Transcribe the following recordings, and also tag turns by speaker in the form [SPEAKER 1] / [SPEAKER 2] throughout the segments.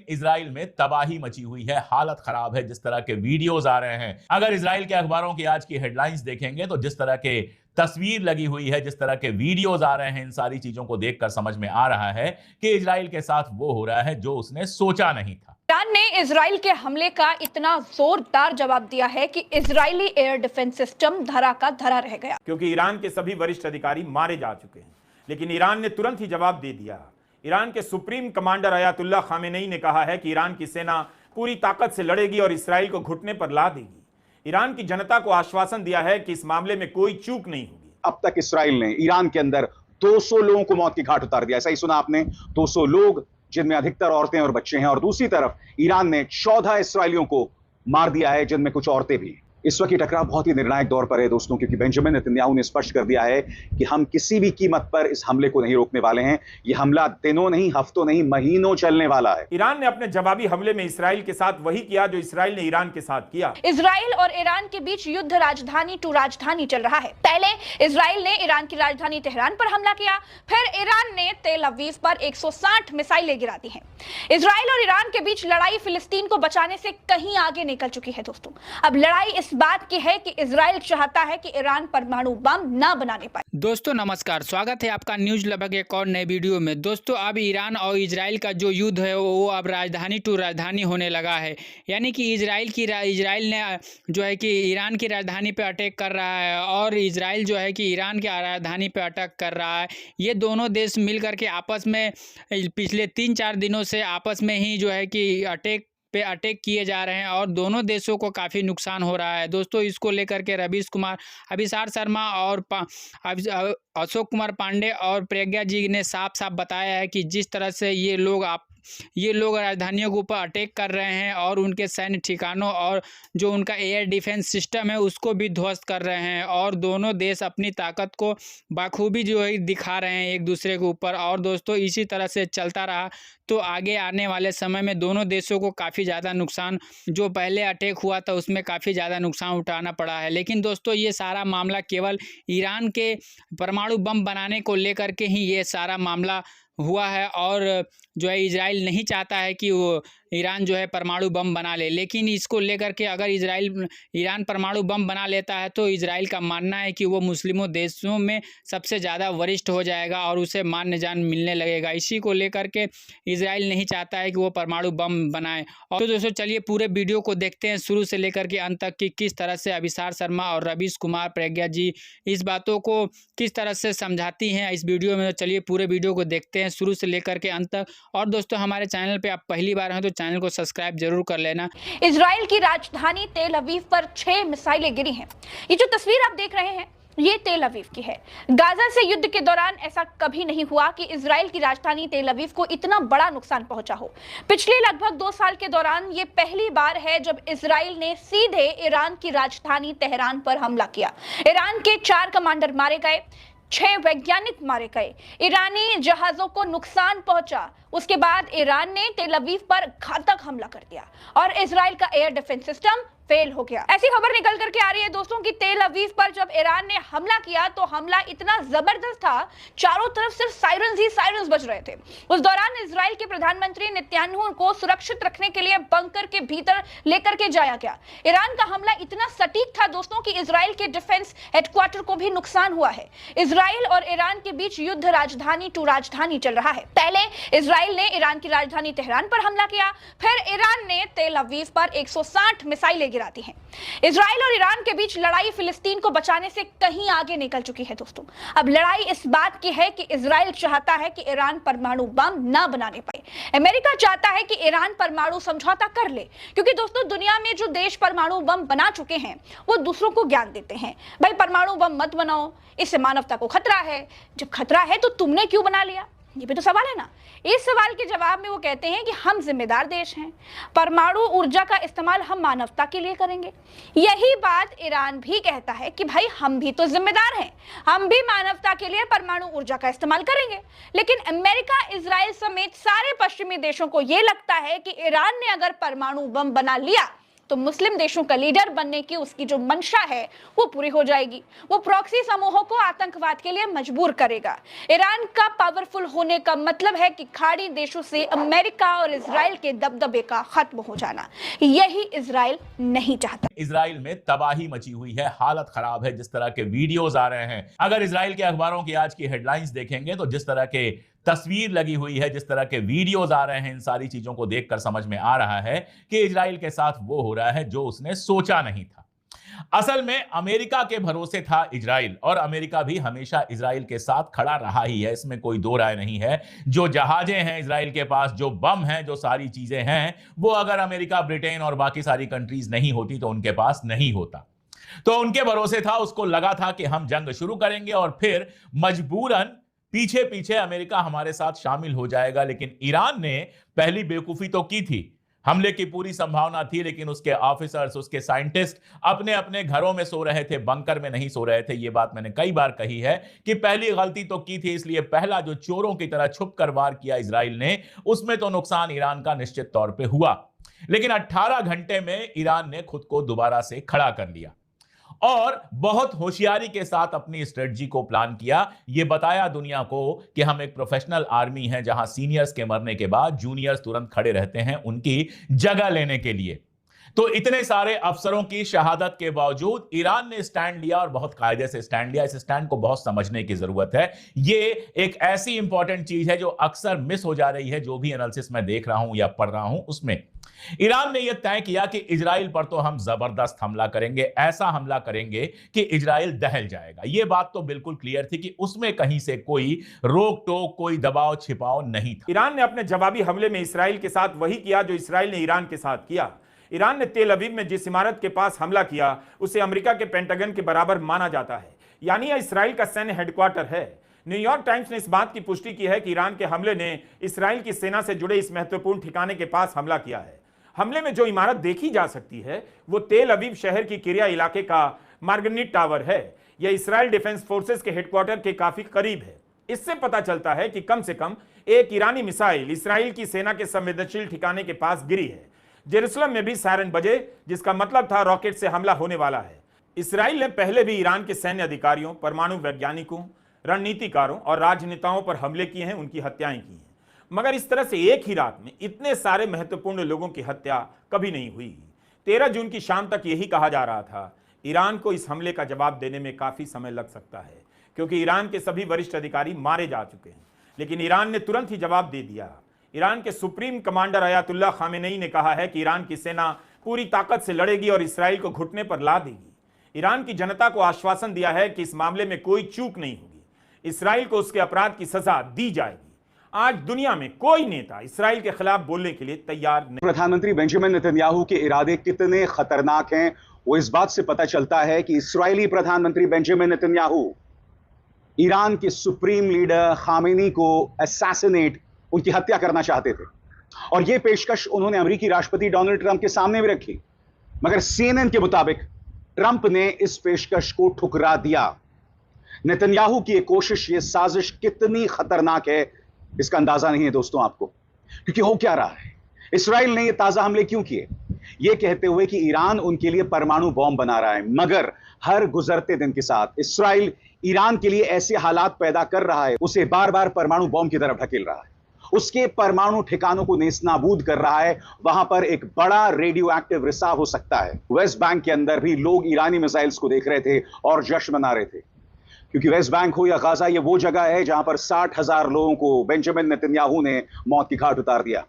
[SPEAKER 1] Israel में तबाही मची हुई है, हालत खराब है। जिस तरह के वीडियोस आ रहे हैं, अगर इजराइल के अखबारों की आज की हेडलाइंस देखेंगे तो जिस तरह के तस्वीर लगी हुई है, जिस तरह के वीडियोस आ रहे हैं, इन सारी चीजों को देखकर समझ में आ रहा है कि इजराइल के साथ वो हो रहा है जो उसने सोचा नहीं था।
[SPEAKER 2] ईरान ने इजराइल के हमले का इतना जोरदार जवाब दिया है कि इजरायली एयर डिफेंस सिस्टम धरा का धरा रह गया,
[SPEAKER 3] क्योंकि ईरान के सभी वरिष्ठ अधिकारी मारे जा चुके हैं। लेकिन ईरान ने तुरंत ही जवाब दे दिया। ईरान के सुप्रीम कमांडर अयातुल्लाह खामेनेई ने कहा है कि ईरान की सेना पूरी ताकत से लड़ेगी और इसराइल को घुटने पर ला देगी। ईरान की जनता को आश्वासन दिया है कि इस मामले में कोई चूक नहीं होगी।
[SPEAKER 4] अब तक इसराइल ने ईरान के अंदर 200 लोगों को मौत की घाट उतार दिया। ऐसा ही सुना आपने, 200 लोग, जिनमें अधिकतर औरतें और बच्चे हैं। और दूसरी तरफ ईरान ने 14 इसराइलियों को मार दिया है, जिनमें कुछ औरतें भी। इस वक्त ये टकराव बहुत ही निर्णायक दौर पर है दोस्तों, क्योंकि बेंजामिन नेतन्याहू ने स्पष्ट कर दिया है कि हम किसी भी कीमत पर इस हमले को नहीं रोकने वाले हैं। यह हमला दिनों नहीं, हफ्तों नहीं, महीनों चलने वाला है।
[SPEAKER 3] ईरान ने अपने जवाबी हमले में इसराइल के साथ वही किया जो इसराइल ने ईरान के साथ किया।
[SPEAKER 2] इसराइल और ईरान के बीच युद्ध राजधानी टू राजधानी चल रहा है। पहले इसराइल ने ईरान की राजधानी तेहरान पर हमला किया, फिर ईरान ने तेल अवीव पर 160 मिसाइलें गिरा दी हैं। इसराइल और ईरान के बीच लड़ाई फिलिस्तीन को बचाने से कहीं आगे निकल चुकी है दोस्तों। अब लड़ाई इस बात की है कि इजराइल चाहता है कि ईरान परमाणु बम ना बनाने पाए।
[SPEAKER 5] दोस्तों नमस्कार, स्वागत है आपका न्यूज लगभग एक और नए वीडियो में। दोस्तों अब ईरान और इजराइल का जो युद्ध है वो अब राजधानी टू राजधानी होने लगा है। यानी कि इजराइल ने जो है कि ईरान की राजधानी पे अटैक कर रहा है और इजराइल जो है कि ईरान की राजधानी पे अटैक कर रहा है। ये दोनों देश मिल करके आपस में पिछले 3-4 दिनों से आपस में ही जो है कि अटैक किए जा रहे हैं और दोनों देशों को काफ़ी नुकसान हो रहा है। दोस्तों इसको लेकर के रवीश कुमार, अभिसार शर्मा और अशोक कुमार पांडे और प्रज्ञा जी ने साफ साफ बताया है कि जिस तरह से ये लोग राजधानियों के ऊपर अटैक कर रहे हैं और उनके सैन्य ठिकानों और जो उनका एयर डिफेंस सिस्टम है उसको भी ध्वस्त कर रहे हैं और दोनों देश अपनी ताकत को बाखूबी जो है दिखा रहे हैं एक दूसरे के ऊपर। और दोस्तों इसी तरह से चलता रहा तो आगे आने वाले समय में दोनों देशों को काफ़ी ज़्यादा नुकसान, जो पहले अटैक हुआ था उसमें काफ़ी ज़्यादा नुकसान उठाना पड़ा है। लेकिन दोस्तों ये सारा मामला केवल ईरान के परमाणु बम बनाने को लेकर के ही ये सारा मामला हुआ है और जो है इजराइल नहीं चाहता है कि वो ईरान जो है परमाणु बम बना ले। लेकिन इसको लेकर के अगर ईरान परमाणु बम बना लेता है तो इजराइल का मानना है कि वो मुस्लिमों देशों में सबसे ज़्यादा वरिष्ठ हो जाएगा और उसे मान जान मिलने लगेगा। इसी को लेकर के इजराइल नहीं चाहता है कि वो परमाणु बम बनाए। और तो दोस्तों चलिए पूरे वीडियो को देखते हैं शुरू से लेकर के अंत तक कि किस तरह से अभिसार शर्मा और रवीश कुमार, प्रज्ञा जी इस बातों को किस तरह से समझाती हैं इस वीडियो में। चलिए पूरे वीडियो को देखते हैं शुरू से लेकर के अंत तक। और दोस्तों हमारे चैनल पे आप पहली बार हैं तो चैनल को सब्सक्राइब जरूर कर लेना।
[SPEAKER 2] इजराइल की राजधानी तेल अवीव पर 6 मिसाइलें गिरी हैं। ये जो तस्वीर आप देख रहे हैं ये तेल अवीव की है। गाजा से युद्ध के दौरान ऐसा कभी नहीं हुआ कि इजराइल की राजधानी तेल अवीव को इतना बड़ा नुकसान पहुंचा हो। पिछले लगभग 2 साल के दौरान ये पहली बार है जब इजराइल ने सीधे ईरान की राजधानी तेहरान पर हमला किया। ईरान के 4 कमांडर मारे गए, 6 वैज्ञानिक मारे गए, ईरानी जहाजों को नुकसान पहुंचा। उसके बाद ईरान ने तेल अवीव पर घातक हमला कर दिया और इजराइल का एयर डिफेंस सिस्टम फेल हो गया। ऐसी खबर निकल करके आ रही है दोस्तों कि तेल अवीव पर जब ईरान ने हमला किया तो हमला इतना जबरदस्त था, चारों तरफ सिर्फ सायरन्स ही सायरन्स बज रहे थे। उस दौरान इजराइल के प्रधानमंत्री नेतन्याहू को सुरक्षित रखने के लिए बंकर के भीतर लेकर के जाया गया। ईरान का हमला इतना सटीक था दोस्तों कि इजराइल के डिफेंस हेडक्वार्टर को भी नुकसान हुआ है। इजराइल और ईरान के बीच युद्ध राजधानी टू राजधानी चल रहा है। पहले इजराइल ने ईरान की राजधानी तेहरान पर हमला किया, फिर ईरान ने तेल अवीव पर 160 मिसाइलें गिराती हैं। इजराइल और ईरान के बीच लड़ाई फिलिस्तीन को बचाने से कहीं आगे निकल चुकी है दोस्तों। अब लड़ाई इस बात की है कि इजराइल चाहता है कि ईरान परमाणु बम ना बनाने पाए। अमेरिका चाहता है कि ईरान परमाणु समझौता कर ले, क्योंकि दोस्तों दुनिया में जो देश परमाणु बम बना चुके हैं वो दूसरों को ज्ञान देते हैं, भाई परमाणु बम मत बनाओ, इससे मानवता को खतरा है। जब खतरा है तो तुमने क्यों बना लिया, ये भी तो सवाल है ना। इस सवाल के जवाब में वो कहते हैं कि हम जिम्मेदार देश हैं, परमाणु ऊर्जा का इस्तेमाल हम मानवता के लिए करेंगे। यही बात ईरान भी कहता है कि भाई हम भी तो जिम्मेदार हैं, हम भी मानवता के लिए परमाणु ऊर्जा का इस्तेमाल करेंगे। लेकिन अमेरिका, इजराइल समेत सारे पश्चिमी देशों को यह लगता है कि ईरान ने अगर परमाणु बम बना लिया तो मुस्लिम देशों का लीडर बनने की उसकी जो मंशा है वो पूरी हो जाएगी। वो प्रॉक्सी समूहों को आतंकवाद के लिए मजबूर करेगा। ईरान का पावरफुल होने का मतलब है कि खाड़ी देशों से अमेरिका और इजराइल के दबदबे का खत्म हो जाना। यही इजराइल नहीं चाहता।
[SPEAKER 1] इजराइल में तबाही मची हुई है, हालत खराब है। जिस तरह के वीडियोस आ रहे हैं, अगर इजराइल के अखबारों की आज की हेडलाइंस देखेंगे तो जिस तरह के तस्वीर लगी हुई है, जिस तरह के वीडियोस आ रहे हैं, इन सारी चीजों को देखकर समझ में आ रहा है कि इजराइल के साथ वो हो रहा है जो उसने सोचा नहीं था। असल में अमेरिका के भरोसे था इजराइल, और अमेरिका भी हमेशा इजराइल के साथ खड़ा रहा ही है, इसमें कोई दो राय नहीं है। जो जहाजें हैं इजराइल के पास, जो बम हैं, जो सारी चीजें हैं, वो अगर अमेरिका, ब्रिटेन और बाकी सारी कंट्रीज नहीं होती तो उनके पास नहीं होता। तो उनके भरोसे था, उसको लगा था कि हम जंग शुरू करेंगे और फिर मजबूरन पीछे पीछे अमेरिका हमारे साथ शामिल हो जाएगा। लेकिन ईरान ने पहली बेवकूफी तो की थी, हमले की पूरी संभावना थी, लेकिन उसके ऑफिसर्स, उसके साइंटिस्ट अपने अपने घरों में सो रहे थे, बंकर में नहीं सो रहे थे। यह बात मैंने कई बार कही है कि पहली गलती तो की थी, इसलिए पहला जो चोरों की तरह छुप कर वार किया इजराइल ने, उसमें तो नुकसान ईरान का निश्चित तौर पे हुआ। लेकिन 18 घंटे में ईरान ने खुद को दोबारा से खड़ा कर लिया और बहुत होशियारी के साथ अपनी स्ट्रेटजी को प्लान किया। यह बताया दुनिया को कि हम एक प्रोफेशनल आर्मी हैं, जहां सीनियर्स के मरने के बाद जूनियर्स तुरंत खड़े रहते हैं उनकी जगह लेने के लिए। तो इतने सारे अफसरों की शहादत के बावजूद ईरान ने स्टैंड लिया, और बहुत कायदे से स्टैंड लिया। इस स्टैंड को बहुत समझने की जरूरत है। ये एक ऐसी इंपॉर्टेंट चीज है जो अक्सर मिस हो जा रही है, जो भी एनालिसिस मैं देख रहा हूं या पढ़ रहा हूं उसमें। ईरान ने यह तय किया कि इजराइल पर तो हम जबरदस्त हमला करेंगे, ऐसा हमला करेंगे कि इजराइल दहल जाएगा। यह बात तो बिल्कुल क्लियर थी कि उसमें कहीं से कोई रोक टोक, कोई दबाव छिपाव नहीं था।
[SPEAKER 3] ईरान ने अपने जवाबी हमले में इसराइल के साथ वही किया जो इसराइल ने ईरान के साथ किया। ईरान ने तेल अवीव में जिस इमारत के पास हमला किया उसे अमेरिका के पेंटागन के बराबर माना जाता है, यानी यह इसराइल का सैन्य हेडक्वार्टर है। न्यूयॉर्क टाइम्स ने इस बात की पुष्टि की है कि ईरान के हमले ने इसराइल की सेना से जुड़े इस महत्वपूर्ण ठिकाने के पास हमला किया है। हमले में जो इमारत देखी जा सकती है वो तेल अवीव शहर की किरिया इलाके का मार्गनिट टावर है। यह इसराइल डिफेंस फोर्सेस के हेडक्वार्टर के काफी करीब है। इससे पता चलता है कि कम से कम एक ईरानी मिसाइल इसराइल की सेना के संवेदनशील ठिकाने के पास गिरी है। जेरूसलम में भी सायरन बजे, जिसका मतलब था रॉकेट से हमला होने वाला है। इसराइल ने पहले भी ईरान के सैन्य अधिकारियों, परमाणु वैज्ञानिकों, रणनीतिकारों और राजनेताओं पर हमले किए हैं, उनकी हत्याएं की हैं। मगर इस तरह से एक ही रात में इतने सारे महत्वपूर्ण लोगों की हत्या कभी नहीं हुई। 13 जून की शाम तक यही कहा जा रहा था, ईरान को इस हमले का जवाब देने में काफी समय लग सकता है, क्योंकि ईरान के सभी वरिष्ठ अधिकारी मारे जा चुके हैं। लेकिन ईरान ने तुरंत ही जवाब दे दिया। ईरान के सुप्रीम कमांडर अयातुल्ला खामेनेई ने कहा है कि ईरान की सेना पूरी ताकत से लड़ेगी और इसराइल को घुटने पर ला देगी। ईरान की जनता को आश्वासन दिया है कि इस मामले में कोई चूक नहीं होगी, इसराइल को उसके अपराध की सजा दी जाएगी। आज दुनिया में कोई नेता इसराइल के खिलाफ बोलने के लिए तैयार नहीं।
[SPEAKER 4] प्रधानमंत्री बेंजामिन नेतन्याहू के इरादे कितने खतरनाक हैं वो इस बात से पता चलता है कि इस्राएली प्रधानमंत्री बेंजामिन नेतन्याहू ईरान के सुप्रीम लीडर खामेनी को असैसिनेट, उनकी हत्या करना चाहते थे, और यह पेशकश उन्होंने अमेरिकी राष्ट्रपति डोनाल्ड ट्रंप के सामने भी रखी। मगर CNN के मुताबिक ट्रंप ने इस पेशकश को ठुकरा दिया। नेतन्याहू की यह कोशिश, यह साजिश कितनी खतरनाक है इसका अंदाजा नहीं है दोस्तों आपको, क्योंकि हो क्या रहा है। इसराइल ने यह ताजा हमले क्यों किए? यह कहते हुए कि ईरान उनके लिए परमाणु बॉम्ब बना रहा है, मगर हर गुजरते दिन के साथ इसराइल ईरान के लिए ऐसे हालात पैदा कर रहा है, उसे बार बार परमाणु बॉम्ब की तरफ ढकेल रहा है, उसके परमाणु ठिकानों को नेस्तनाबूद कर रहा है। वहां पर एक बड़ा रेडियो एक्टिव रिसाव हो सकता है। वेस्ट बैंक के अंदर भी लोग ईरानी मिसाइल्स को देख रहे थे और जश्न मना रहे थे, क्योंकि वेस्ट बैंक हो या गाजा, ये वो जगह है जहां पर 60,000 लोगों को बेंजामिन नेतन्याहू ने मौत की घाट उतार दिया।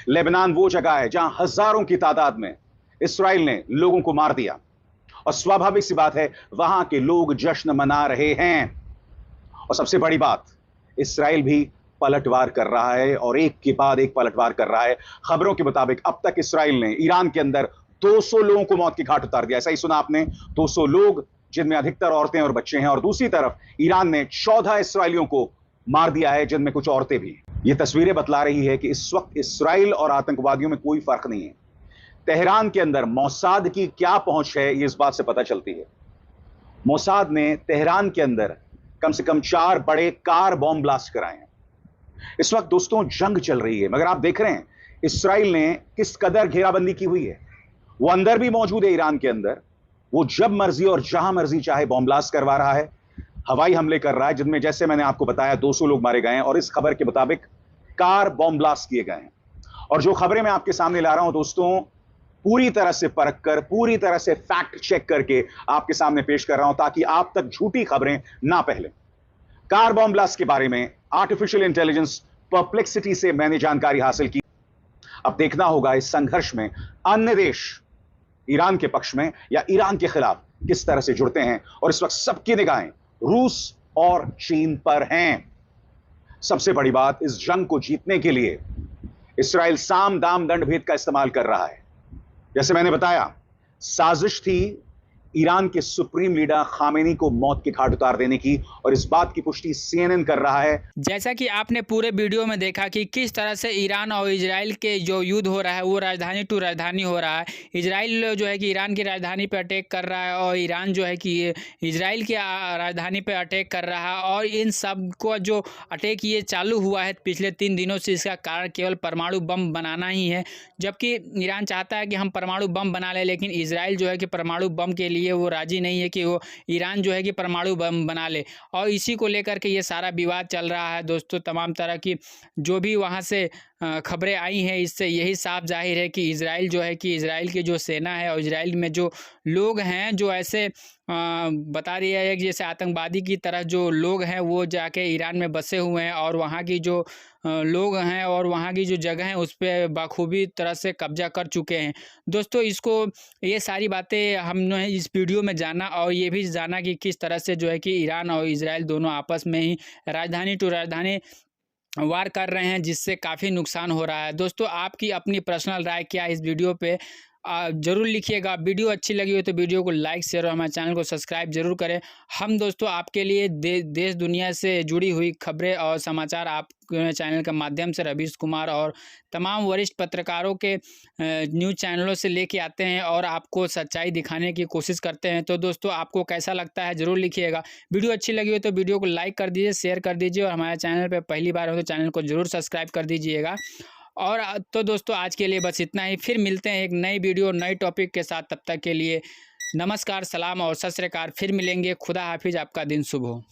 [SPEAKER 4] लेबनान वो जगह है जहां हजारों की तादाद में इसराइल ने लोगों को मार दिया, और स्वाभाविक सी बात है वहां के लोग जश्न मना रहे हैं। और सबसे बड़ी बात, इसराइल भी पलटवार कर रहा है, और एक के बाद एक पलटवार कर रहा है। खबरों के मुताबिक अब तक इसराइल ने ईरान के अंदर 200 लोगों को मौत की घाट उतार दिया। ऐसा ही सुना आपने, 200 लोग, जिनमें अधिकतर औरतें और बच्चे हैं। और दूसरी तरफ ईरान ने 14 इसराइलियों को मार दिया है, जिनमें कुछ औरतें भी। ये तस्वीरें बतला रही है कि इस वक्त इसराइल और आतंकवादियों में कोई फर्क नहीं है। तेहरान के अंदर मोसाद की क्या पहुंच है, ये इस बात से पता चलती है। मोसाद ने तेहरान के अंदर कम से कम 4 बड़े कार बॉम्ब ब्लास्ट कराए हैं। इस वक्त दोस्तों जंग चल रही है, मगर आप देख रहे हैं इसराइल ने किस कदर घेराबंदी की हुई है। वो अंदर भी मौजूद है ईरान के अंदर। वो जब मर्जी और जहां मर्जी चाहे बॉम्ब ब्लास्ट करवा रहा है, हवाई हमले कर रहा है, जिनमें जैसे मैंने आपको बताया 200 लोग मारे गए हैं और इस खबर के मुताबिक कार बॉम्ब ब्लास्ट किए गए हैं। और जो खबरें मैं आपके सामने ला रहा हूं दोस्तों, पूरी तरह से परख कर, पूरी तरह से फैक्ट चेक करके आपके सामने पेश कर रहा हूं, ताकि आप तक झूठी खबरें ना फैलें। कार बॉम्ब ब्लास्ट के बारे में आर्टिफिशियल इंटेलिजेंस परप्लेक्सिटी से मैंने जानकारी हासिल की। अब देखना होगा इस संघर्ष में अन्य देश ईरान के पक्ष में या ईरान के खिलाफ किस तरह से जुड़ते हैं। और इस वक्त सबकी निगाहें रूस और चीन पर हैं। सबसे बड़ी बात, इस जंग को जीतने के लिए इस्राएल साम दाम दंड भेद का इस्तेमाल कर रहा है। जैसे मैंने बताया, साजिश थी ईरान के सुप्रीम लीडर खामेनी को मौत के घाट उतार देने की, और इस बात की पुष्टि सीएनएन कर रहा है।
[SPEAKER 5] जैसा कि आपने पूरे वीडियो में देखा कि किस तरह से ईरान और इजराइल के जो युद्ध हो रहा है वो राजधानी टू राजधानी हो रहा है। इजराइल जो है कि ईरान की राजधानी पर अटैक कर रहा है और ईरान जो है कि इजराइल की राजधानी पर अटैक कर रहा है। और इन सब को जो अटैक ये चालू हुआ है पिछले 3 दिनों से, इसका कारण केवल परमाणु बम बनाना ही है। जबकि ईरान चाहता है कि हम परमाणु बम बना लें, लेकिन इजराइल जो है कि परमाणु बम के लिए वो राजी नहीं है कि वो ईरान जो है कि परमाणु बम बना ले। और इसी को लेकर के ये सारा विवाद चल रहा है दोस्तों। तमाम तरह की जो भी वहाँ से खबरें आई हैं, इससे यही साफ जाहिर है कि इजराइल जो है कि इजराइल की जो सेना है और इजराइल में जो लोग हैं जो ऐसे बता रही है कि जैसे आतंकवादी की तरह जो लोग हैं वो जाके ईरान में बसे हुए हैं और वहाँ की जो लोग हैं और वहाँ की जो जगह हैं उस पर बखूबी तरह से कब्जा कर चुके हैं दोस्तों। ये सारी बातें हमने इस वीडियो में जाना और ये भी जाना कि किस तरह से जो है कि ईरान और इजराइल दोनों आपस में ही राजधानी टू राजधानी वार कर रहे हैं, जिससे काफ़ी नुकसान हो रहा है। दोस्तों, आपकी अपनी पर्सनल राय क्या है इस वीडियो पे ज़रूर लिखिएगा। वीडियो अच्छी लगी हो तो वीडियो को लाइक शेयर और हमारे चैनल को सब्सक्राइब जरूर करें। हम दोस्तों आपके लिए देश दुनिया से जुड़ी हुई खबरें और समाचार आप चैनल के माध्यम से रवीश कुमार और तमाम वरिष्ठ पत्रकारों के न्यूज़ चैनलों से लेके आते हैं और आपको सच्चाई दिखाने की कोशिश करते हैं। तो दोस्तों, आपको कैसा लगता है ज़रूर लिखिएगा। वीडियो अच्छी लगी हो तो वीडियो को लाइक कर दीजिए, शेयर कर दीजिए और हमारे चैनल पर पहली बार हो तो चैनल को ज़रूर सब्सक्राइब कर दीजिएगा। और तो दोस्तों, आज के लिए बस इतना ही। फिर मिलते हैं एक नई वीडियो नए टॉपिक के साथ। तब तक के लिए नमस्कार, सलाम और सत श्री अकाल। फिर मिलेंगे। खुदा हाफिज़। आपका दिन शुभ हो।